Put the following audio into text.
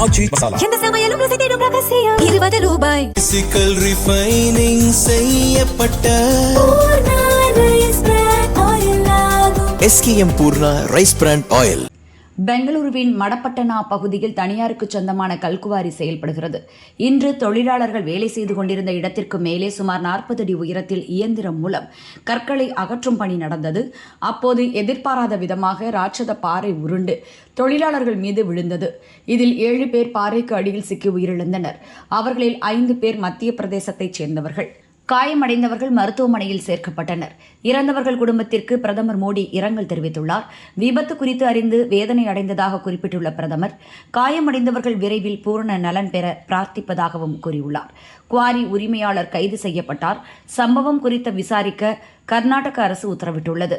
ஆச்சி மசாலா. எந்த சமையலும் ருசி தேடும் ரகசியம் ₹20. பிசிக்கல் ரிஃபைனிங் செய்யப்பட்ட SKM Poorna rice brand oil. பெங்களூருவின் மடப்பட்டனா பகுதியில் தனியாருக்கு சொந்தமான கல்குவாரி செயல்படுகிறது. இன்று தொழிலாளர்கள் வேலை செய்து கொண்டிருந்த இடத்திற்கு மேலே சுமார் 40 அடி உயரத்தில் இயந்திரம் மூலம் கற்களை அகற்றும் பணி நடந்தது. அப்போது எதிர்பாராத விதமாக ராட்சத பாறை உருண்டு தொழிலாளர்கள் மீது விழுந்தது. இதில் 7 பேர் பாறைக்கு அடியில் சிக்கி உயிரிழந்தனர். அவர்களில் 5 பேர் மத்திய பிரதேசத்தைச் சேர்ந்தவர்கள். காயமடைந்தவர்கள் மருத்துவமனையில் சேர்க்கப்பட்டனர். இறந்தவர்கள் குடும்பத்திற்கு பிரதமர் மோடி இரங்கல் தெரிவித்துள்ளார். விபத்து குறித்து அறிந்து வேதனை அடைந்ததாக குறிப்பிட்டுள்ள பிரதமர், காயமடைந்தவர்கள் விரைவில் பூரண நலன் பெற பிரார்த்திப்பதாகவும் கூறியுள்ளார். குவாரி உரிமையாளர் கைது செய்யப்பட்டார். சம்பவம் குறித்து விசாரிக்க கர்நாடக அரசு உத்தரவிட்டுள்ளது.